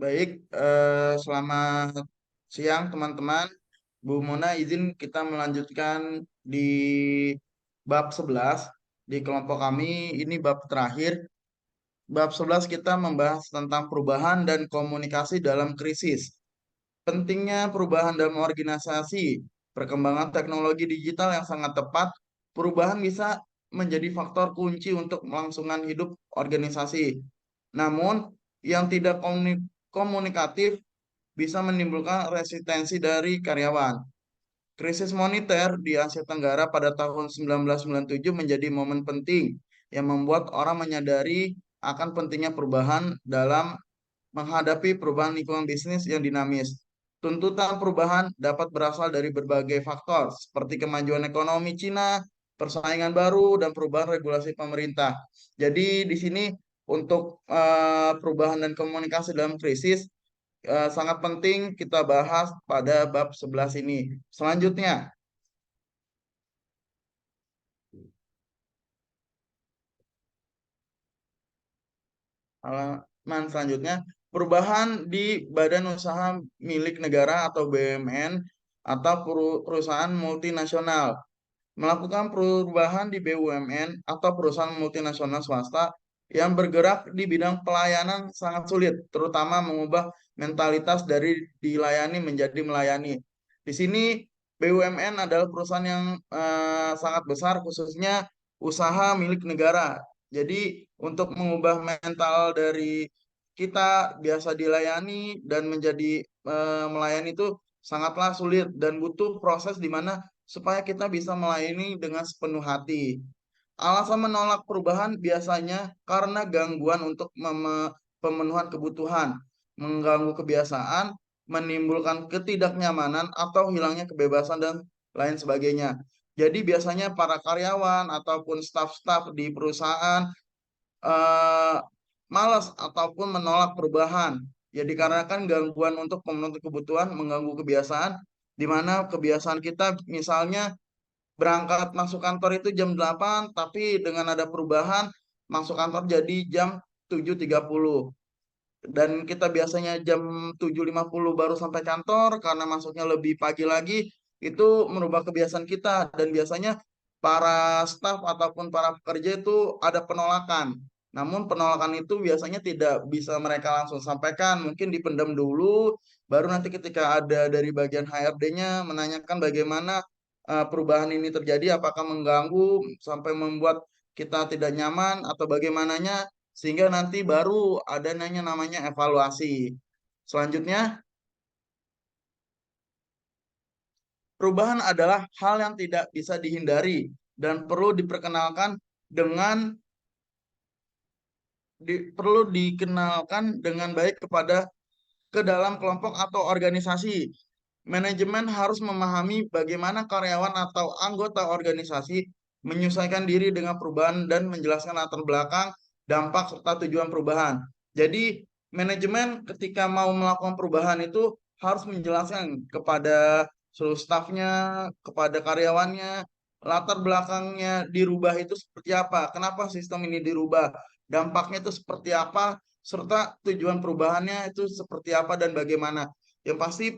Baik, selamat siang teman-teman. Bu Mona izin kita melanjutkan di bab 11 di kelompok kami. Ini bab terakhir. Bab 11 kita membahas tentang perubahan dan komunikasi dalam krisis. Pentingnya perubahan dalam organisasi, perkembangan teknologi digital yang sangat tepat, perubahan bisa menjadi faktor kunci untuk melangsungan hidup organisasi. Namun, yang tidak komunikatif bisa menimbulkan resistensi dari karyawan. Krisis moneter di Asia Tenggara pada tahun 1997 menjadi momen penting yang membuat orang menyadari akan pentingnya perubahan dalam menghadapi perubahan lingkungan bisnis yang dinamis. Tuntutan perubahan dapat berasal dari berbagai faktor, seperti kemajuan ekonomi Cina, persaingan baru, dan perubahan regulasi pemerintah. Jadi di sini untuk perubahan dan komunikasi dalam krisis sangat penting kita bahas pada bab 11 ini. Selanjutnya, halaman selanjutnya, perubahan di badan usaha milik negara atau BUMN atau perusahaan multinasional. Melakukan perubahan di BUMN atau perusahaan multinasional swasta yang bergerak di bidang pelayanan sangat sulit, terutama mengubah mentalitas dari dilayani menjadi melayani. Di sini BUMN adalah perusahaan yang sangat besar, khususnya usaha milik negara. Jadi untuk mengubah mental dari kita biasa dilayani dan menjadi melayani itu sangatlah sulit dan butuh proses di mana supaya kita bisa melayani dengan sepenuh hati. Alasan menolak perubahan biasanya karena gangguan untuk pemenuhan kebutuhan, mengganggu kebiasaan, menimbulkan ketidaknyamanan atau hilangnya kebebasan dan lain sebagainya. Jadi biasanya para karyawan ataupun staf-staf di perusahaan eh, malas ataupun menolak perubahan. Ya dikarenakan gangguan untuk pemenuhan kebutuhan, mengganggu kebiasaan, di mana kebiasaan kita misalnya berangkat masuk kantor itu jam 8, tapi dengan ada perubahan masuk kantor jadi jam 7.30. Dan kita biasanya jam 7.50 baru sampai kantor karena masuknya lebih pagi lagi, itu merubah kebiasaan kita. Dan biasanya para staf ataupun para pekerja itu ada penolakan. Namun penolakan itu biasanya tidak bisa mereka langsung sampaikan, mungkin dipendam dulu, baru nanti ketika ada dari bagian HRD-nya menanyakan bagaimana perubahan ini terjadi, apakah mengganggu sampai membuat kita tidak nyaman atau bagaimananya, sehingga nanti baru ada namanya evaluasi. Selanjutnya, perubahan adalah hal yang tidak bisa dihindari dan perlu diperkenalkan dengan perlu dikenalkan dengan baik ke dalam kelompok atau organisasi. Manajemen harus memahami bagaimana karyawan atau anggota organisasi menyesuaikan diri dengan perubahan dan menjelaskan latar belakang, dampak, serta tujuan perubahan. Jadi, manajemen ketika mau melakukan perubahan itu harus menjelaskan kepada seluruh stafnya, kepada karyawannya, latar belakangnya dirubah itu seperti apa, kenapa sistem ini dirubah, dampaknya itu seperti apa, serta tujuan perubahannya itu seperti apa dan bagaimana. Yang pasti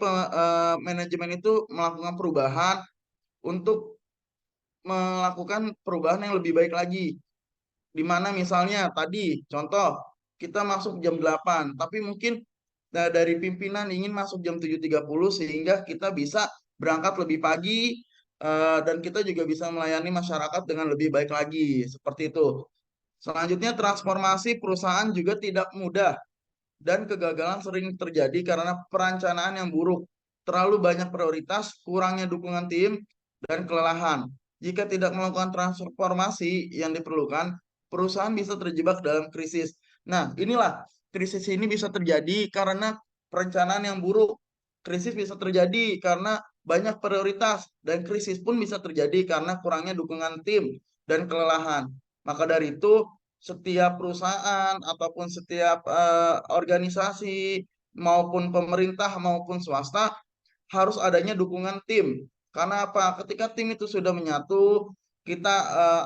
manajemen itu melakukan perubahan untuk melakukan perubahan yang lebih baik lagi. Di mana misalnya tadi contoh kita masuk jam 8, tapi mungkin dari pimpinan ingin masuk jam 7.30 sehingga kita bisa berangkat lebih pagi, dan kita juga bisa melayani masyarakat dengan lebih baik lagi. Seperti itu. Selanjutnya, transformasi perusahaan juga tidak mudah dan kegagalan sering terjadi karena perencanaan yang buruk, terlalu banyak prioritas, kurangnya dukungan tim, dan kelelahan. Jika tidak melakukan transformasi yang diperlukan, perusahaan bisa terjebak dalam krisis. Nah, inilah krisis ini bisa terjadi karena perencanaan yang buruk. Krisis bisa terjadi karena banyak prioritas, dan krisis pun bisa terjadi karena kurangnya dukungan tim dan kelelahan. Maka dari itu, setiap perusahaan ataupun setiap organisasi maupun pemerintah maupun swasta harus adanya dukungan tim. Karena apa? Ketika tim itu sudah menyatu, kita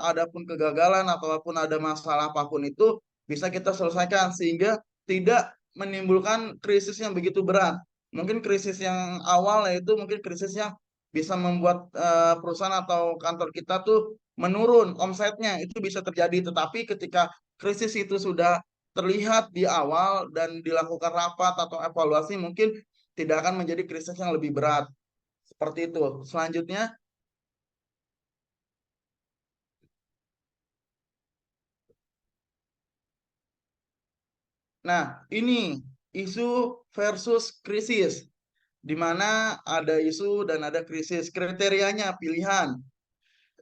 adapun kegagalan ataupun ada masalah apapun itu bisa kita selesaikan sehingga tidak menimbulkan krisis yang begitu berat. Mungkin krisis yang awal yaitu mungkin krisis yang bisa membuat perusahaan atau kantor kita tuh menurun omsetnya, itu bisa terjadi. Tetapi ketika krisis itu sudah terlihat di awal dan dilakukan rapat atau evaluasi, mungkin tidak akan menjadi krisis yang lebih berat. Seperti itu. Selanjutnya, nah ini isu versus krisis, di mana ada isu dan ada krisis. Kriterianya pilihan.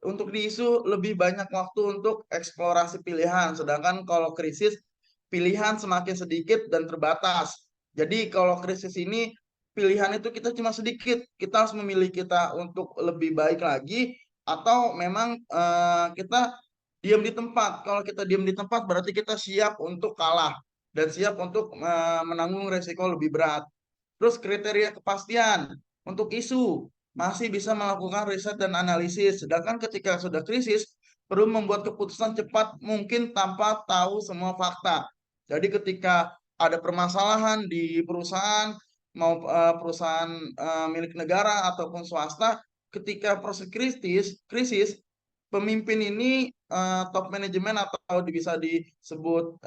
Untuk di isu lebih banyak waktu untuk eksplorasi pilihan, sedangkan kalau krisis pilihan semakin sedikit dan terbatas. Jadi kalau krisis ini pilihan itu kita cuma sedikit, kita harus memilih kita untuk lebih baik lagi atau memang kita diam di tempat. Kalau kita diam di tempat berarti kita siap untuk kalah dan siap untuk menanggung resiko lebih berat. Terus kriteria kepastian untuk isu masih bisa melakukan riset dan analisis, sedangkan ketika sudah krisis perlu membuat keputusan cepat mungkin tanpa tahu semua fakta. Jadi ketika ada permasalahan di perusahaan, mau perusahaan milik negara ataupun swasta, ketika proses krisis pemimpin ini top manajemen atau bisa disebut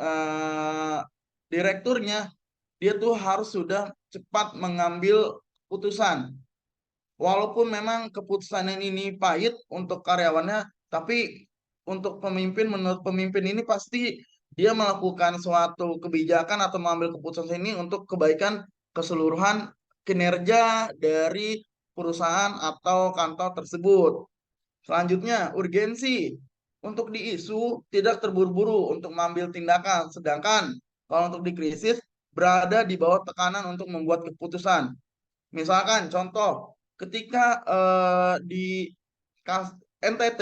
direkturnya, dia tuh harus sudah cepat mengambil keputusan. Walaupun memang keputusan ini pahit untuk karyawannya, tapi untuk pemimpin, menurut pemimpin ini pasti dia melakukan suatu kebijakan atau mengambil keputusan ini untuk kebaikan keseluruhan kinerja dari perusahaan atau kantor tersebut. Selanjutnya, urgensi. Untuk di isu tidak terburu-buru untuk mengambil tindakan, sedangkan kalau untuk di krisis berada di bawah tekanan untuk membuat keputusan. Misalkan contoh, ketika di NTT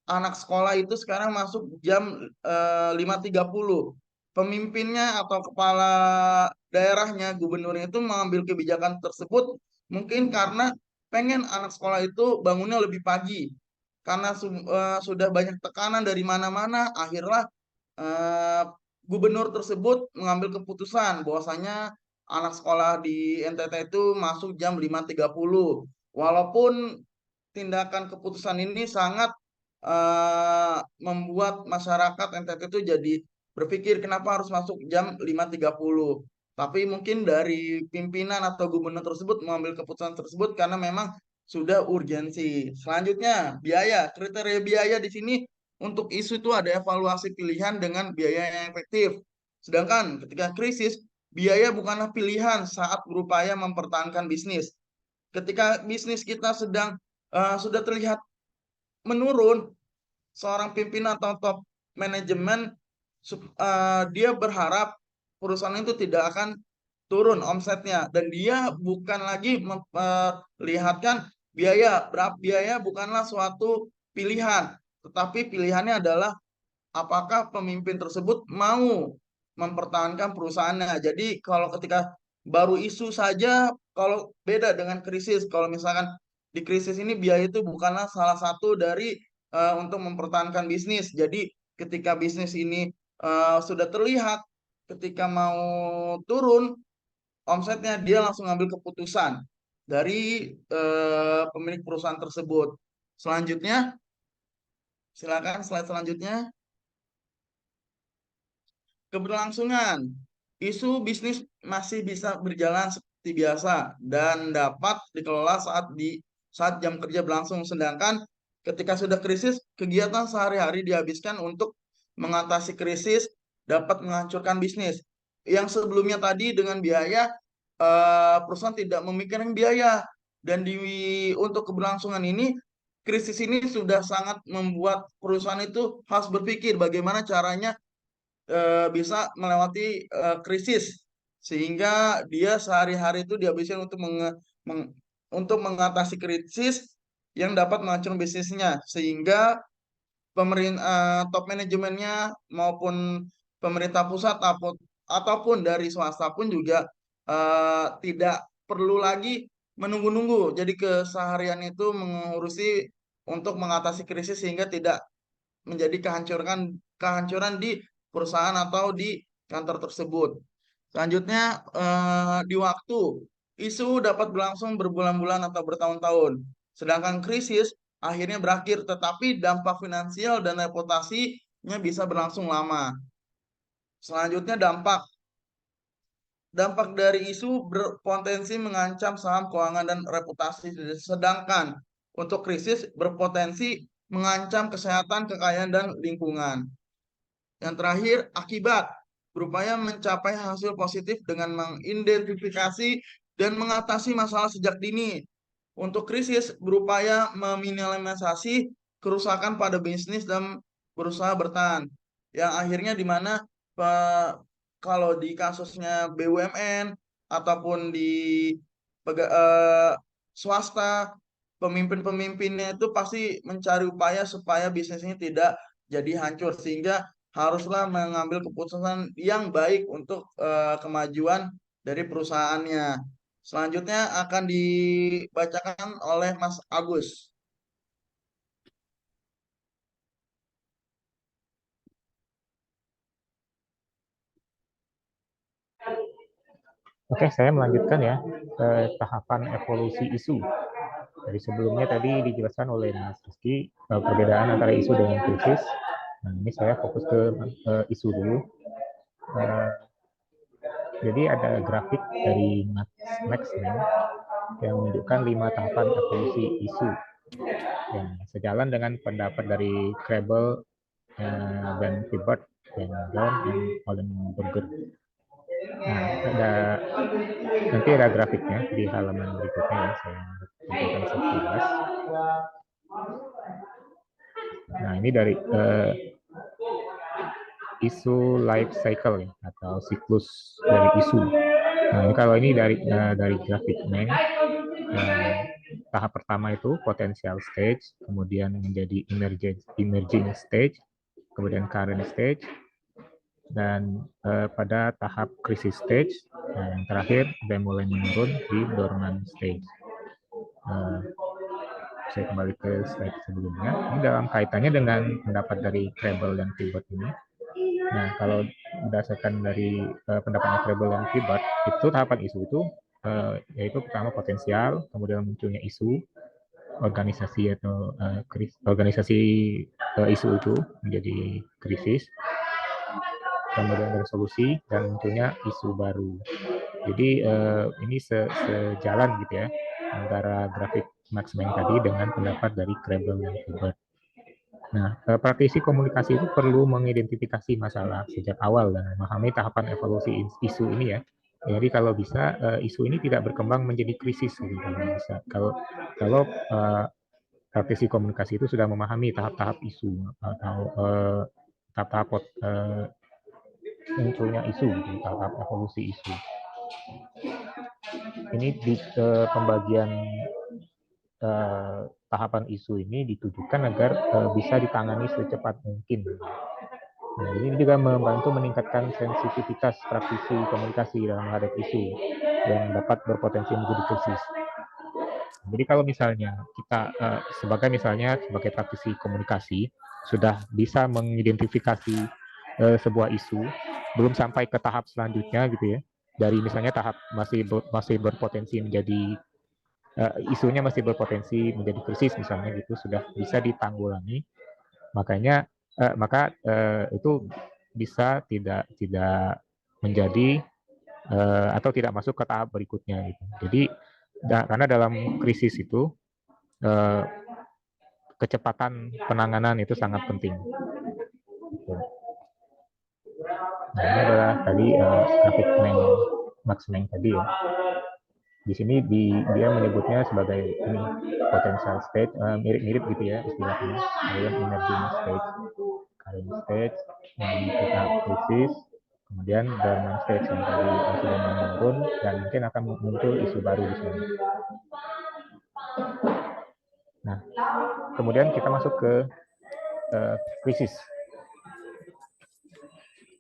anak sekolah itu sekarang masuk jam 5.30. Pemimpinnya atau kepala daerahnya, gubernurnya itu mengambil kebijakan tersebut mungkin karena pengen anak sekolah itu bangunnya lebih pagi. Karena sudah banyak tekanan dari mana-mana, akhirnya eh, gubernur tersebut mengambil keputusan bahwasanya anak sekolah di NTT itu masuk jam 5.30. Walaupun tindakan keputusan ini sangat membuat masyarakat NTT itu jadi berpikir kenapa harus masuk jam 5.30. Tapi mungkin dari pimpinan atau gubernur tersebut mengambil keputusan tersebut karena memang sudah urgensi. Selanjutnya, biaya. Kriteria biaya di sini untuk isu itu ada evaluasi pilihan dengan biaya yang efektif. Sedangkan ketika krisis, biaya bukanlah pilihan saat berupaya mempertahankan bisnis. Ketika bisnis kita sedang sudah terlihat menurun, seorang pimpinan atau top manajemen dia berharap perusahaan itu tidak akan turun omsetnya dan dia bukan lagi memperlihatkan biaya. Biaya bukanlah suatu pilihan, tetapi pilihannya adalah apakah pemimpin tersebut mau mempertahankan perusahaannya. Jadi kalau ketika baru isu saja, kalau beda dengan krisis, kalau misalkan di krisis ini biaya itu bukanlah salah satu dari untuk mempertahankan bisnis. Jadi ketika bisnis ini sudah terlihat, ketika mau turun omsetnya, dia langsung ambil keputusan dari pemilik perusahaan tersebut. Selanjutnya, silakan slide selanjutnya. Keberlangsungan. Isu bisnis masih bisa berjalan seperti biasa dan dapat dikelola saat jam kerja berlangsung. Sedangkan ketika sudah krisis, kegiatan sehari-hari dihabiskan untuk mengatasi krisis dapat menghancurkan bisnis. Yang sebelumnya tadi dengan biaya, perusahaan tidak memikirkan biaya dan untuk keberlangsungan ini krisis ini sudah sangat membuat perusahaan itu harus berpikir bagaimana caranya bisa melewati krisis sehingga dia sehari-hari itu dihabiskan untuk untuk mengatasi krisis yang dapat menghancurkan bisnisnya sehingga pemerintah top manajemennya maupun pemerintah pusat ataupun dari swasta pun juga tidak perlu lagi menunggu-nunggu. Jadi keseharian itu mengurusi untuk mengatasi krisis sehingga tidak menjadi kehancuran di perusahaan atau di kantor tersebut. Selanjutnya, di waktu, isu dapat berlangsung berbulan-bulan atau bertahun-tahun. Sedangkan krisis akhirnya berakhir, tetapi dampak finansial dan reputasinya bisa berlangsung lama. Selanjutnya, dampak. Dampak dari isu berpotensi mengancam saham keuangan dan reputasi, sedangkan untuk krisis berpotensi mengancam kesehatan, kekayaan, dan lingkungan. Yang terakhir, akibat berupaya mencapai hasil positif dengan mengidentifikasi dan mengatasi masalah sejak dini. Untuk krisis berupaya meminimalisasi kerusakan pada bisnis dan berusaha bertahan. Yang akhirnya di mana kalau di kasusnya BUMN ataupun di swasta, pemimpin-pemimpinnya itu pasti mencari upaya supaya bisnisnya tidak jadi hancur, sehingga haruslah mengambil keputusan yang baik untuk kemajuan dari perusahaannya. Selanjutnya akan dibacakan oleh Mas Agus. Oke, saya melanjutkan ya ke tahapan evolusi isu. Dari sebelumnya tadi dijelaskan oleh Mas Rizky perbedaan antara isu dengan krisis. Nah, ini saya fokus ke isu dulu. Jadi ada grafik dari Max Mann yang menunjukkan 5 tahapan evolusi isu. Yang sejalan dengan pendapat dari Krebel dan Hibbert dan Brown dan Ollenberger. Nah, nanti ada grafiknya di halaman berikutnya ya, saya tunjukkan sekilas. Nah, ini dari isu life cycle ya, atau siklus dari isu. Nah, ini kalau ini dari grafik Meng, tahap pertama itu potential stage, kemudian menjadi emerging stage, kemudian current stage, dan pada tahap crisis stage, yang terakhir sudah mulai menurun di dormant stage. Saya kembali ke slide sebelumnya. Ini dalam kaitannya dengan pendapat dari Krebel dan Hibbert ini. Nah, kalau berdasarkan dari pendapatnya Krebel dan Hibbert, itu tahapan isu itu yaitu pertama potensial, kemudian munculnya isu, organisasi atau organisasi isu itu menjadi krisis, kemudian resolusi, dan munculnya isu baru. Jadi ini sejalan gitu ya antara grafik Max Mann tadi dengan pendapat dari Krebel dan Hibbert. Nah, praktisi komunikasi itu perlu mengidentifikasi masalah sejak awal dan memahami tahapan evolusi isu ini ya. Jadi kalau bisa isu ini tidak berkembang menjadi krisis gitu kalau bisa. Kalau praktisi komunikasi itu sudah memahami tahap-tahap isu atau tahap-tahap munculnya isu, tahap evolusi isu. Ini di pembagian tahapan isu ini ditujukan agar bisa ditangani secepat mungkin. Nah, ini juga membantu meningkatkan sensitivitas praktisi komunikasi dalam menghadapi isu yang dapat berpotensi menjadi krisis. Jadi kalau misalnya kita sebagai praktisi komunikasi sudah bisa mengidentifikasi sebuah isu, belum sampai ke tahap selanjutnya gitu ya, dari misalnya tahap masih berpotensi menjadi isunya masih berpotensi menjadi krisis misalnya gitu, sudah bisa ditanggulangi, maka itu bisa tidak menjadi atau tidak masuk ke tahap berikutnya gitu. Jadi karena dalam krisis itu kecepatan penanganan itu sangat penting. Nah, ini adalah tadi grafik Max Mann tadi ya. Di sini dia menyebutnya sebagai ini potential state, mirip-mirip gitu ya istilahnya. Kemudian emerging state, current state, tahap krisis, kemudian dormant stage yang tadi sudah menurun dan mungkin akan muncul isu baru di sini. Nah, kemudian kita masuk ke krisis.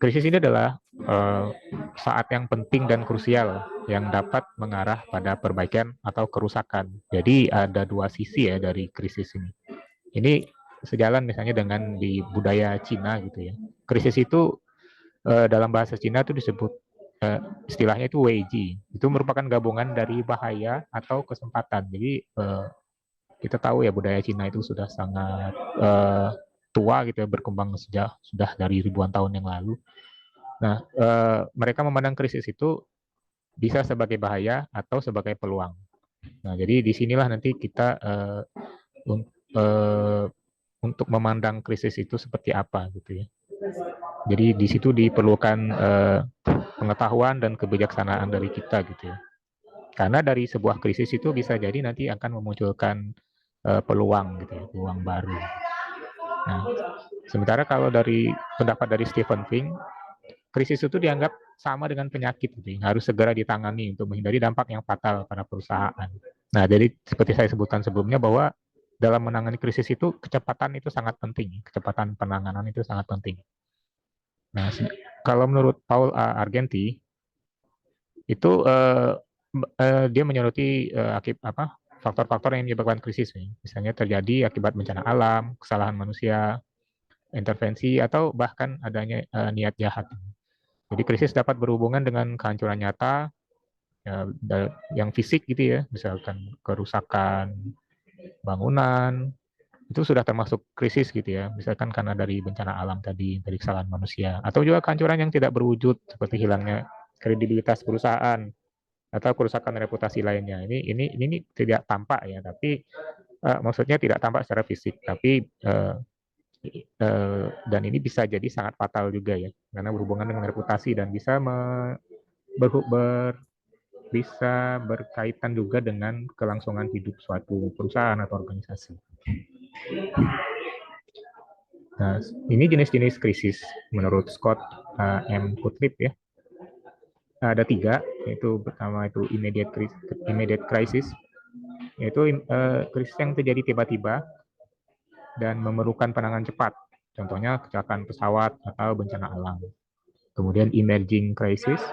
Krisis ini adalah saat yang penting dan krusial yang dapat mengarah pada perbaikan atau kerusakan. Jadi ada dua sisi ya dari krisis ini. Ini sejalan misalnya dengan di budaya Cina gitu ya. Krisis itu dalam bahasa Cina itu disebut istilahnya itu WG. Itu merupakan gabungan dari bahaya atau kesempatan. Jadi kita tahu ya budaya Cina itu sudah sangat tua gitu ya, berkembang sejak sudah dari ribuan tahun yang lalu. Nah, mereka memandang krisis itu bisa sebagai bahaya atau sebagai peluang. Nah, jadi disinilah nanti kita untuk memandang krisis itu seperti apa gitu ya. Jadi di situ diperlukan pengetahuan dan kebijaksanaan dari kita gitu ya. Karena dari sebuah krisis itu bisa jadi nanti akan memunculkan peluang gitu ya, peluang baru. Nah, sementara kalau dari pendapat dari Stephen Fink, krisis itu dianggap sama dengan penyakit gitu, harus segera ditangani untuk menghindari dampak yang fatal pada perusahaan. Nah, jadi seperti saya sebutkan sebelumnya bahwa dalam menangani krisis itu kecepatan itu sangat penting, kecepatan penanganan itu sangat penting. Nah, kalau menurut Paul Argenti itu dia menyoroti faktor-faktor yang menyebabkan krisis, misalnya terjadi akibat bencana alam, kesalahan manusia, intervensi atau bahkan adanya niat jahat. Jadi krisis dapat berhubungan dengan kehancuran nyata ya, yang fisik gitu ya, misalkan kerusakan bangunan, itu sudah termasuk krisis gitu ya, misalkan karena dari bencana alam tadi, dari kesalahan manusia, atau juga kehancuran yang tidak berwujud seperti hilangnya kredibilitas perusahaan atau kerusakan reputasi lainnya. Ini tidak tampak ya, tapi maksudnya tidak tampak secara fisik, tapi dan ini bisa jadi sangat fatal juga ya, karena berhubungan dengan reputasi dan bisa bisa berkaitan juga dengan kelangsungan hidup suatu perusahaan atau organisasi. Nah, ini jenis-jenis krisis menurut Scott M. Gottlieb ya. Ada 3, yaitu pertama itu immediate crisis, yaitu krisis yang terjadi tiba-tiba dan memerlukan penanganan cepat. Contohnya kecelakaan pesawat atau bencana alam. Kemudian emerging crisis,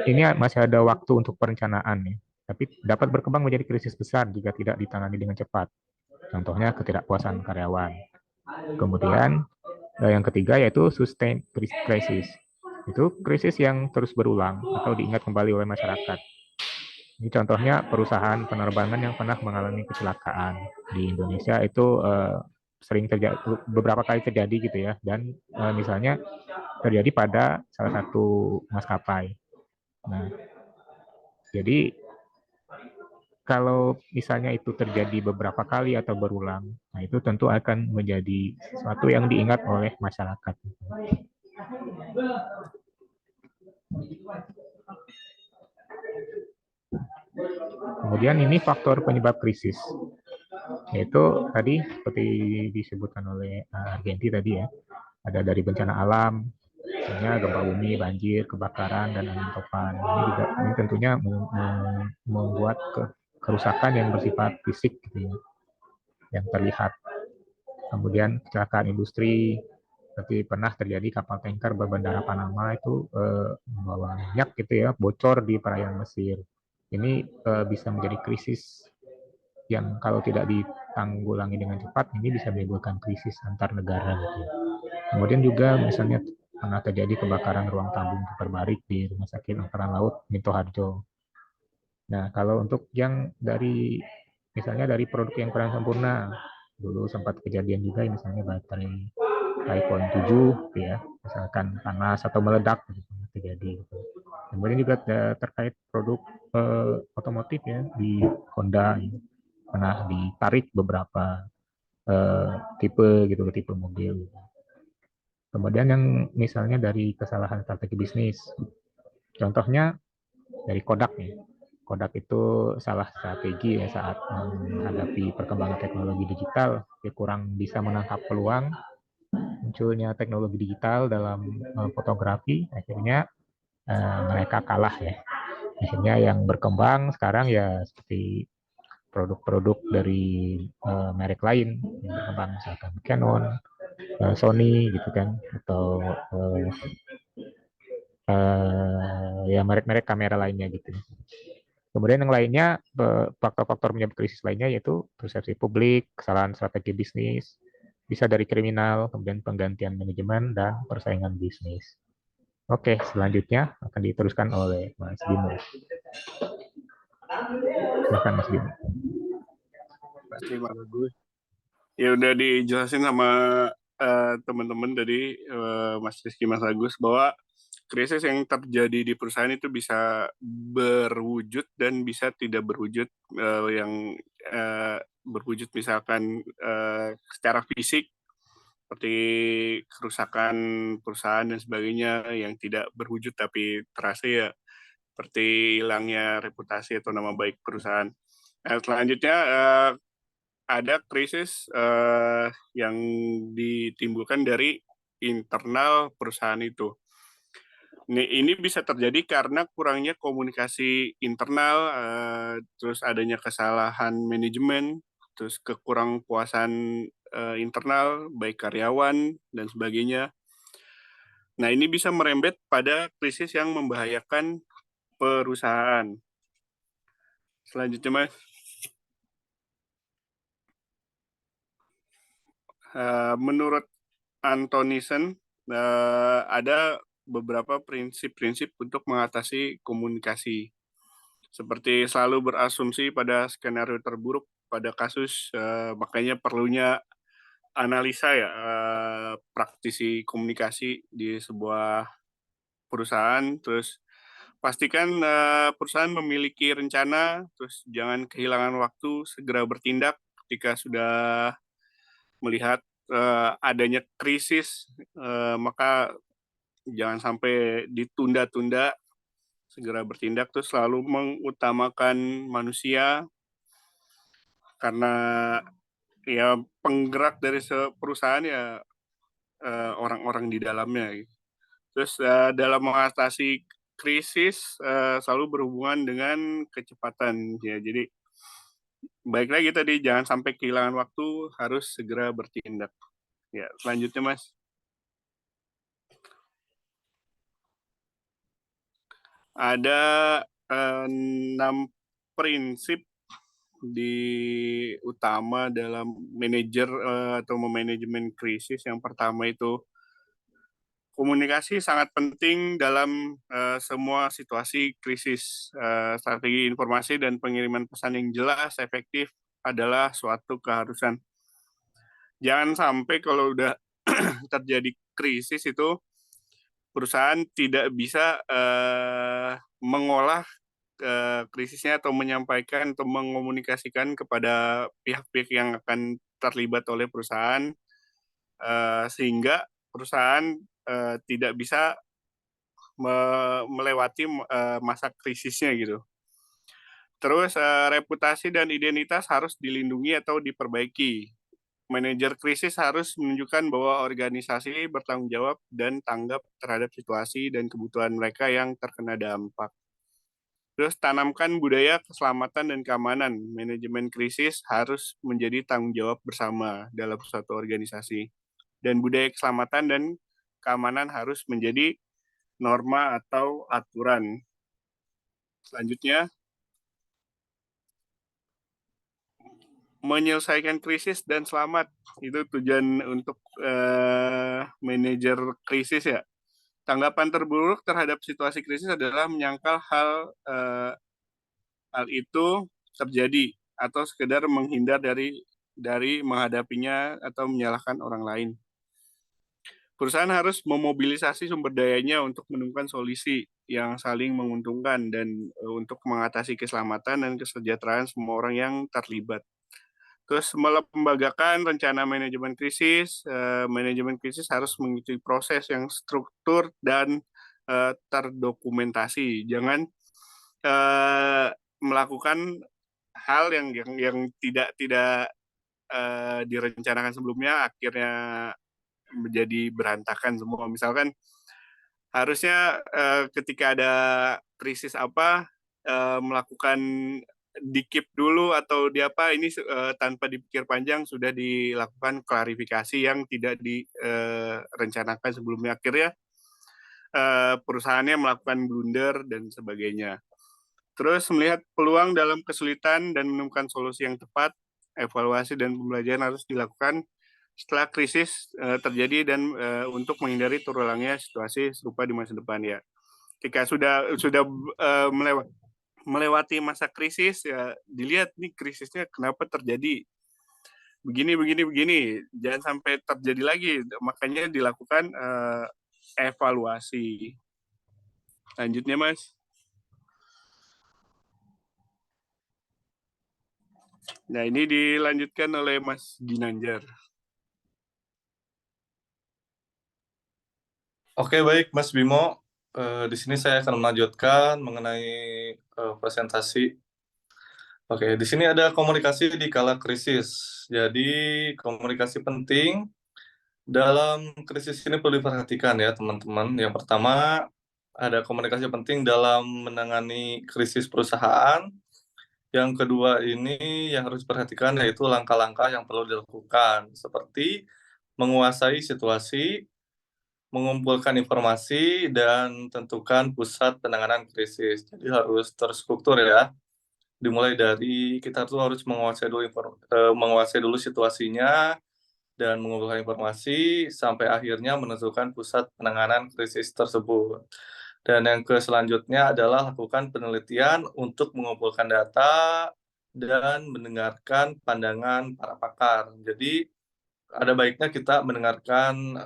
ini masih ada waktu untuk perencanaan ya, tapi dapat berkembang menjadi krisis besar jika tidak ditangani dengan cepat. Contohnya ketidakpuasan karyawan. Kemudian yang ketiga yaitu sustained crisis. Itu krisis yang terus berulang atau diingat kembali oleh masyarakat. Ini contohnya perusahaan penerbangan yang pernah mengalami kecelakaan di Indonesia itu sering terjadi, beberapa kali terjadi gitu ya, dan misalnya terjadi pada salah satu maskapai. Nah, jadi kalau misalnya itu terjadi beberapa kali atau berulang, nah itu tentu akan menjadi sesuatu yang diingat oleh masyarakat. Kemudian ini faktor penyebab krisis, yaitu tadi seperti disebutkan oleh Argenti tadi ya, ada dari bencana alam, misalnya gempa bumi, banjir, kebakaran, dan angin topan. Ini tentunya membuat kerusakan yang bersifat fisik gitu ya, yang terlihat. Kemudian kecelakaan industri, seperti pernah terjadi kapal tanker berbendara Panama itu membawa minyak gitu ya, bocor di perairan Mesir. Ini bisa menjadi krisis yang kalau tidak ditanggulangi dengan cepat, ini bisa menimbulkan krisis antar negara gitu. Kemudian juga misalnya pernah terjadi kebakaran ruang tabung hiperbarik di Rumah Sakit Angkatan Laut Minto Harjo. Nah, kalau untuk yang dari misalnya dari produk yang kurang sempurna, dulu sempat kejadian juga misalnya baterai iPhone 7 ya, misalkan panas atau meledak gitu, terjadi gitu. Kemudian juga terkait produk otomotif ya, di Honda ya, pernah ditarik beberapa tipe mobil. Kemudian yang misalnya dari kesalahan strategi bisnis, contohnya dari Kodak nih. Kodak itu salah strategi ya saat menghadapi perkembangan teknologi digital, dia kurang bisa menangkap peluang munculnya teknologi digital dalam fotografi, akhirnya mereka kalah ya. Akhirnya yang berkembang sekarang ya seperti produk-produk dari merek lain yang berkembang, misalkan Canon, Sony gitu kan, atau ya merek-merek kamera lainnya gitu. Kemudian yang lainnya, faktor-faktor penyebab krisis lainnya yaitu persepsi publik, kesalahan strategi bisnis, bisa dari kriminal, kemudian penggantian manajemen, dan persaingan bisnis. Oke, selanjutnya akan diteruskan oleh Mas Bimo. Silakan Mas Bimo. Terima kasih. Ya udah dijelasin sama teman-teman tadi, Mas Rizky, Mas Agus, bahwa krisis yang terjadi di perusahaan itu bisa berwujud dan bisa tidak berwujud. Yang berwujud misalkan secara fisik, seperti kerusakan perusahaan dan sebagainya. Yang tidak berwujud tapi terasa ya seperti hilangnya reputasi atau nama baik perusahaan. Nah, selanjutnya ada krisis yang ditimbulkan dari internal perusahaan itu. Ini bisa terjadi karena kurangnya komunikasi internal, terus adanya kesalahan manajemen, terus kekurangpuasan internal, baik karyawan, dan sebagainya. Nah, ini bisa merembet pada krisis yang membahayakan perusahaan. Selanjutnya, Mas. Menurut Antonisen, ada beberapa prinsip-prinsip untuk mengatasi komunikasi, seperti selalu berasumsi pada skenario terburuk pada kasus, makanya perlunya analisa ya, praktisi komunikasi di sebuah perusahaan. Terus pastikan perusahaan memiliki rencana, terus jangan kehilangan waktu, segera bertindak ketika sudah melihat adanya krisis, maka jangan sampai ditunda-tunda, segera bertindak, terus selalu mengutamakan manusia, karena ya penggerak dari perusahaan ya orang-orang di dalamnya. Terus dalam mengatasi krisis selalu berhubungan dengan kecepatan ya. Jadi baik lagi tadi, jangan sampai kehilangan waktu, harus segera bertindak. Ya, selanjutnya Mas. Ada 6 prinsip utama dalam manajer atau memanajemen krisis. Yang pertama itu komunikasi sangat penting dalam semua situasi krisis. Strategi informasi dan pengiriman pesan yang jelas, efektif adalah suatu keharusan. Jangan sampai kalau udah terjadi krisis itu perusahaan tidak bisa mengolah krisisnya atau menyampaikan atau mengomunikasikan kepada pihak-pihak yang akan terlibat oleh perusahaan, sehingga perusahaan tidak bisa melewati masa krisisnya gitu. Terus reputasi dan identitas harus dilindungi atau diperbaiki. Manajer krisis harus menunjukkan bahwa organisasi bertanggung jawab dan tanggap terhadap situasi dan kebutuhan mereka yang terkena dampak. Terus tanamkan budaya keselamatan dan keamanan. Manajemen krisis harus menjadi tanggung jawab bersama dalam suatu organisasi. Dan budaya keselamatan dan keamanan harus menjadi norma atau aturan. Selanjutnya, menyelesaikan krisis dan selamat. Itu tujuan untuk manajer krisis ya. Tanggapan terburuk terhadap situasi krisis adalah menyangkal hal itu terjadi atau sekedar menghindar dari menghadapinya atau menyalahkan orang lain. Perusahaan harus memobilisasi sumber dayanya untuk menemukan solusi yang saling menguntungkan dan untuk mengatasi keselamatan dan kesejahteraan semua orang yang terlibat. Terus melembagakan rencana manajemen krisis. Manajemen krisis harus mengikuti proses yang struktur dan terdokumentasi. Jangan melakukan hal yang tidak direncanakan sebelumnya, akhirnya menjadi berantakan semua. Misalkan harusnya ketika ada krisis apa, melakukan dikip dulu atau ini tanpa dipikir panjang sudah dilakukan klarifikasi yang tidak direncanakan sebelumnya, akhirnya perusahaannya melakukan blunder dan sebagainya. Terus melihat peluang dalam kesulitan dan menemukan solusi yang tepat, evaluasi dan pembelajaran harus dilakukan setelah krisis terjadi dan untuk menghindari terulangnya situasi serupa di masa depan ya. Ketika sudah melewati masa krisis ya, dilihat nih krisisnya kenapa terjadi begini, jangan sampai terjadi lagi, makanya dilakukan evaluasi. Lanjutnya Mas. Nah ini dilanjutkan oleh Mas Ginanjar. Oke, baik Mas Bimo. Di sini saya akan melanjutkan mengenai presentasi. Oke, di sini ada komunikasi di kala krisis. Jadi komunikasi penting dalam krisis ini perlu diperhatikan ya teman-teman. Yang pertama, ada komunikasi penting dalam menangani krisis perusahaan. Yang kedua ini yang harus diperhatikan yaitu langkah-langkah yang perlu dilakukan, seperti menguasai situasi, mengumpulkan informasi, dan tentukan pusat penanganan krisis. Jadi harus terstruktur ya. Dimulai dari kita tuh harus menguasai dulu situasinya dan mengumpulkan informasi sampai akhirnya menentukan pusat penanganan krisis tersebut. Dan yang selanjutnya adalah lakukan penelitian untuk mengumpulkan data dan mendengarkan pandangan para pakar. Jadi ada baiknya kita mendengarkan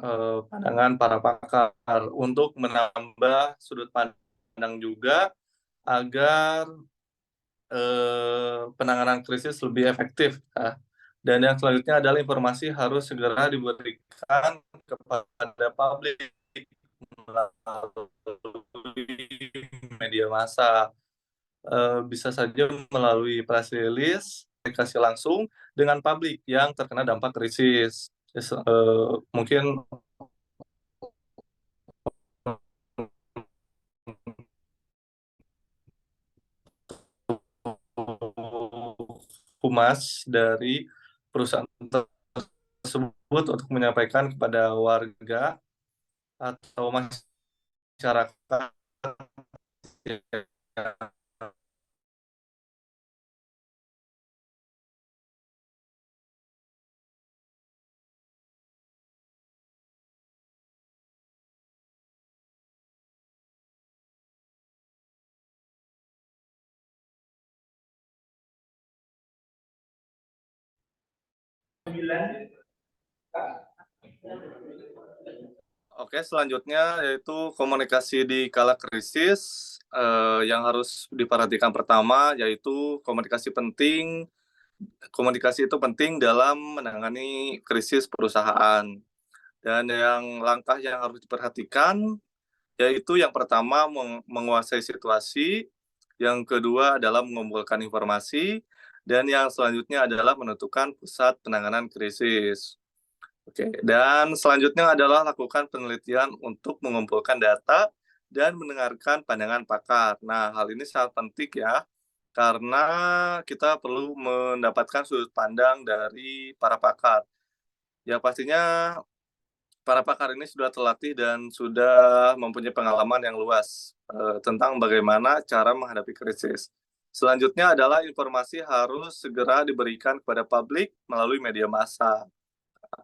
pandangan para pakar untuk menambah sudut pandang juga agar penanganan krisis lebih efektif. Ya. Dan yang selanjutnya adalah informasi harus segera diberikan kepada publik melalui media massa. Bisa saja melalui press release, komunikasi langsung dengan publik yang terkena dampak krisis. Mungkin humas dari perusahaan tersebut untuk menyampaikan kepada warga atau masyarakat yang Oke, selanjutnya yaitu komunikasi di kala krisis. Yang harus diperhatikan pertama yaitu komunikasi penting. Komunikasi itu penting dalam menangani krisis perusahaan. Dan langkah yang harus diperhatikan yaitu yang pertama menguasai situasi, yang kedua adalah mengumpulkan informasi, dan yang selanjutnya adalah menentukan pusat penanganan krisis. Oke, dan selanjutnya adalah lakukan penelitian untuk mengumpulkan data dan mendengarkan pandangan pakar. Nah, hal ini sangat penting ya, karena kita perlu mendapatkan sudut pandang dari para pakar. Ya, pastinya para pakar ini sudah terlatih dan sudah mempunyai pengalaman yang luas tentang bagaimana cara menghadapi krisis. Selanjutnya adalah informasi harus segera diberikan kepada publik melalui media massa.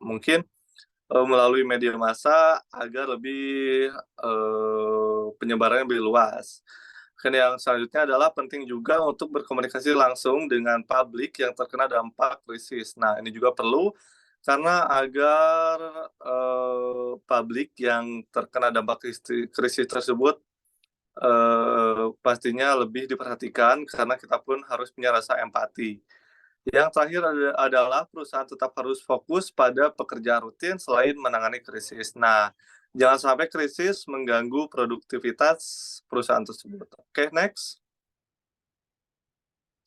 Mungkin melalui media massa agar lebih penyebarannya lebih luas. Dan yang selanjutnya adalah penting juga untuk berkomunikasi langsung dengan publik yang terkena dampak krisis. Nah, ini juga perlu karena agar publik yang terkena dampak krisis tersebut pastinya lebih diperhatikan karena kita pun harus punya rasa empati. Yang terakhir adalah perusahaan tetap harus fokus pada pekerjaan rutin selain menangani krisis. Nah, jangan sampai krisis mengganggu produktivitas perusahaan tersebut. Oke, next.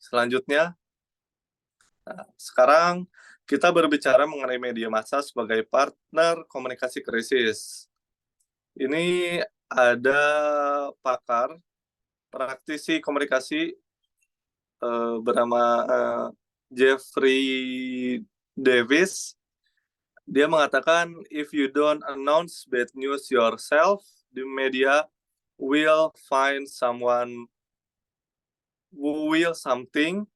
Selanjutnya, sekarang kita berbicara mengenai media massa sebagai partner komunikasi krisis. Ini ada pakar, praktisi komunikasi bernama Jeffrey Davis. Dia mengatakan, if you don't announce bad news yourself, the media will find someone who will something,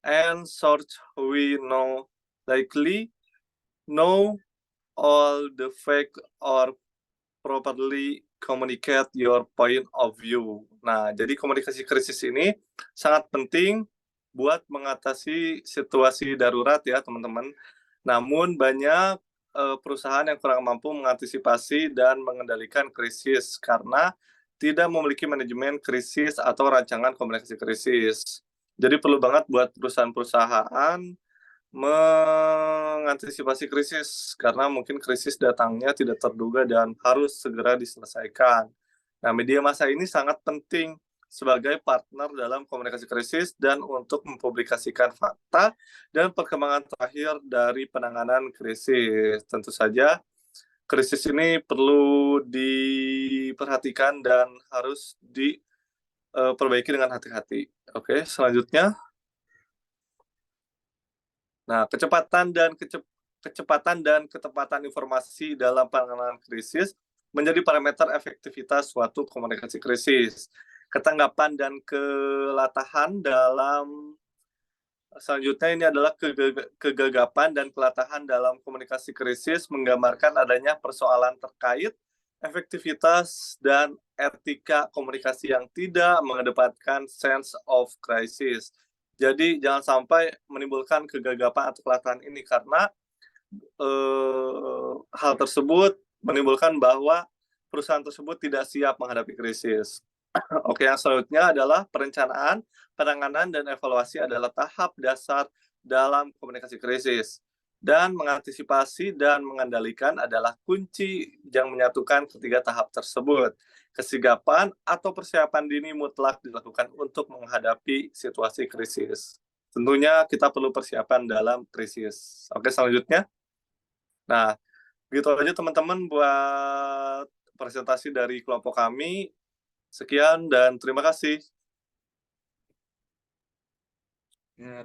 and search we know likely know all the fact or properly communicate your point of view. Nah, jadi komunikasi krisis ini sangat penting buat mengatasi situasi darurat ya, teman-teman. Namun banyak perusahaan yang kurang mampu mengantisipasi dan mengendalikan krisis karena tidak memiliki manajemen krisis atau rancangan komunikasi krisis. Jadi perlu banget buat perusahaan-perusahaan mengantisipasi krisis karena mungkin krisis datangnya tidak terduga dan harus segera diselesaikan. Nah, media massa ini sangat penting sebagai partner dalam komunikasi krisis dan untuk mempublikasikan fakta dan perkembangan terakhir dari penanganan krisis. Tentu saja krisis ini perlu diperhatikan dan harus diperbaiki dengan hati-hati. Oke, selanjutnya. Nah, kecepatan dan ketepatan informasi dalam penanganan krisis menjadi parameter efektivitas suatu komunikasi krisis. Ketanggapan dan kelatahan dalam selanjutnya ini adalah kegagapan dan kelatahan dalam komunikasi krisis menggambarkan adanya persoalan terkait efektivitas dan etika komunikasi yang tidak mengedepankan sense of crisis. Jadi jangan sampai menimbulkan kegagapan atau kelelahan ini karena hal tersebut menimbulkan bahwa perusahaan tersebut tidak siap menghadapi krisis. Oke, yang selanjutnya adalah perencanaan, penanganan, dan evaluasi adalah tahap dasar dalam komunikasi krisis. Dan mengantisipasi dan mengendalikan adalah kunci yang menyatukan ketiga tahap tersebut. Kesigapan atau persiapan dini mutlak dilakukan untuk menghadapi situasi krisis. Tentunya kita perlu persiapan dalam krisis. Oke, selanjutnya. Nah, gitu aja teman-teman buat presentasi dari kelompok kami. Sekian dan terima kasih. Ya,